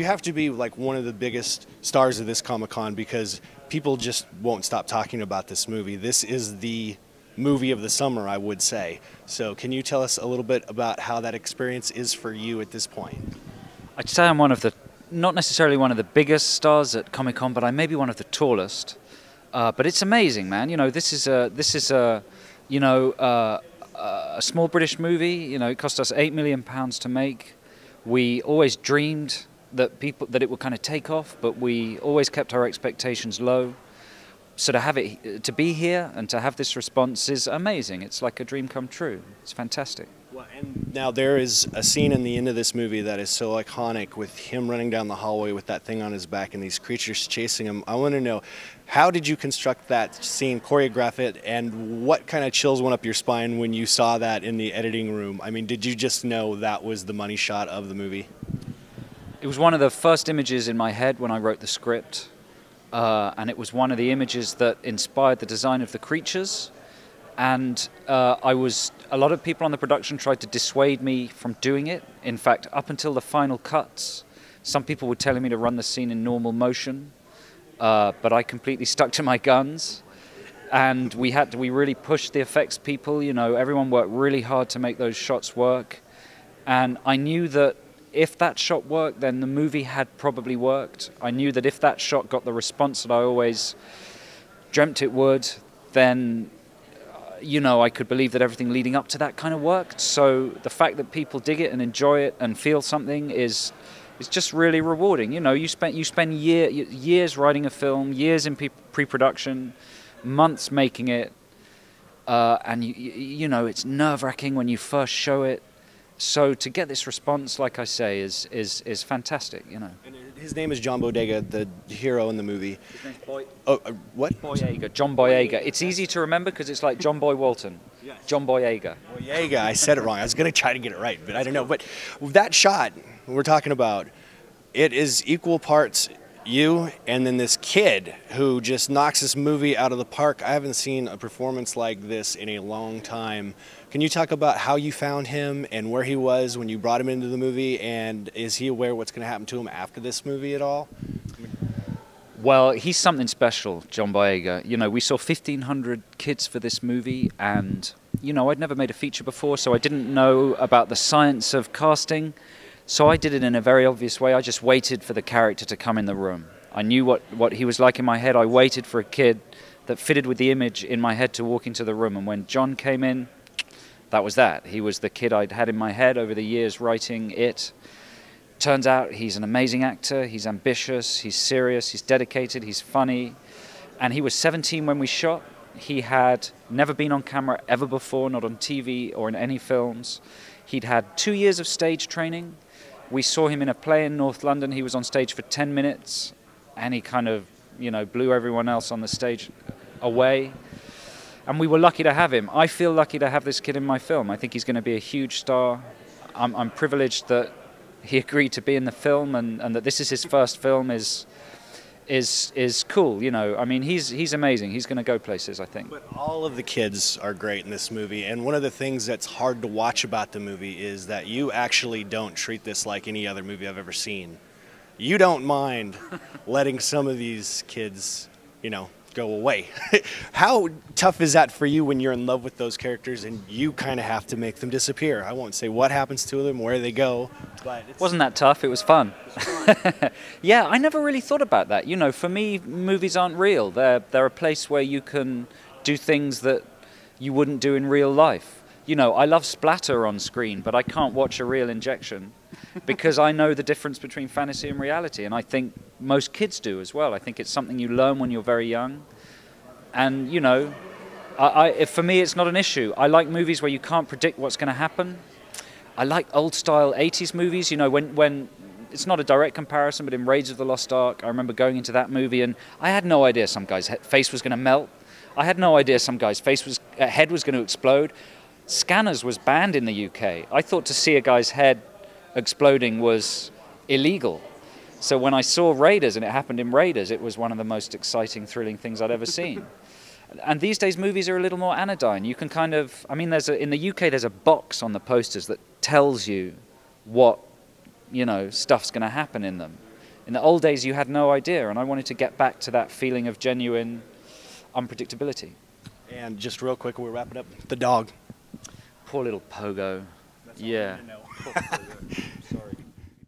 have to be like one of the biggest stars of this Comic-Con because people just won't stop talking about this movie. This is the movie of the summer, I would say. So can you tell us a little bit about how that experience is for you at this point? I'd say I'm one of the, not necessarily one of the biggest stars at Comic-Con, but I may be one of the tallest. But it's amazing, man. You know, this is a small British movie. You know, it cost us £8 million to make. We always dreamed that it would kind of take off, but we always kept our expectations low. So to be here and to have this response is amazing. It's like a dream come true. It's fantastic. Well, and now there is a scene in the end of this movie that is so iconic with him running down the hallway with that thing on his back and these creatures chasing him. I want to know, how did you construct that scene, choreograph it, and what kind of chills went up your spine when you saw that in the editing room? I mean, did you just know that was the money shot of the movie? It was one of the first images in my head when I wrote the script. And it was one of the images that inspired the design of the creatures. And a lot of people on the production tried to dissuade me from doing it. In fact, up until the final cuts, some people were telling me to run the scene in normal motion, but I completely stuck to my guns. And we really pushed the effects people. You know, everyone worked really hard to make those shots work. And I knew that if that shot worked, then the movie had probably worked. I knew that if that shot got the response that I always dreamt it would, then, you know, I could believe that everything leading up to that kind of worked. So the fact that people dig it and enjoy it and feel something is just really rewarding. You know, you spend years writing a film, years in pre-production, months making it, and you know, it's nerve-wracking when you first show it. So to get this response, like I say, is fantastic, you know. And his name is John Boyega, the hero in the movie. His name's what? Boyega, John Boyega. It's easy to remember because it's like John Boy Walton. Yes. John Boyega. Boyega, I said it wrong. I was going to try to get it right, but I don't know. But that shot we're talking about, it is equal parts you and then this kid who just knocks this movie out of the park. I haven't seen a performance like this in a long time. Can you talk about how you found him and where he was when you brought him into the movie, and is he aware what's going to happen to him after this movie at all? Well, he's something special, John Boyega. You know, we saw 1,500 kids for this movie, and, you know, I'd never made a feature before, so I didn't know about the science of casting. So I did it in a very obvious way. I just waited for the character to come in the room. I knew what he was like in my head. I waited for a kid that fitted with the image in my head to walk into the room. And when John came in, that was that. He was the kid I'd had in my head over the years writing it. Turns out he's an amazing actor. He's ambitious. He's serious. He's dedicated. He's funny. And he was 17 when we shot. He had never been on camera ever before, not on TV or in any films. He'd had 2 years of stage training. We saw him in a play in North London. He was on stage for 10 minutes, and he kind of, you know, blew everyone else on the stage away. And we were lucky to have him. I feel lucky to have this kid in my film. I think he's going to be a huge star. I'm privileged that he agreed to be in the film, and that this is his first film is cool, you know. I mean, he's amazing. He's going to go places, I think. But all of the kids are great in this movie, and one of the things that's hard to watch about the movie is that you actually don't treat this like any other movie I've ever seen. You don't mind letting some of these kids, you know, go away. How tough is that for you when you're in love with those characters and you kind of have to make them disappear? I won't say what happens to them, where they go, but it wasn't that tough. It was fun. Yeah, I never really thought about that. You know, for me, movies aren't real. They're a place where you can do things that you wouldn't do in real life. You know, I love splatter on screen, but I can't watch a real injection because I know the difference between fantasy and reality, and I think most kids do as well. I think it's something you learn when you're very young. And, you know, for me, it's not an issue. I like movies where you can't predict what's going to happen. I like old-style 80s movies, you know, when it's not a direct comparison, but in Raiders of the Lost Ark, I remember going into that movie, and I had no idea some guy's face was going to melt. I had no idea some guy's head was going to explode. Scanners was banned in the UK. I thought to see a guy's head exploding was illegal. So when I saw Raiders, and it happened in Raiders, it was one of the most exciting, thrilling things I'd ever seen. And these days, movies are a little more anodyne. You can kind of, I mean, in the UK, there's a box on the posters that tells you what, you know, stuff's going to happen in them. In the old days, you had no idea, and I wanted to get back to that feeling of genuine unpredictability. And just real quick, we're wrapping up. The dog. Poor little Pogo. That's all I Yeah. need to know.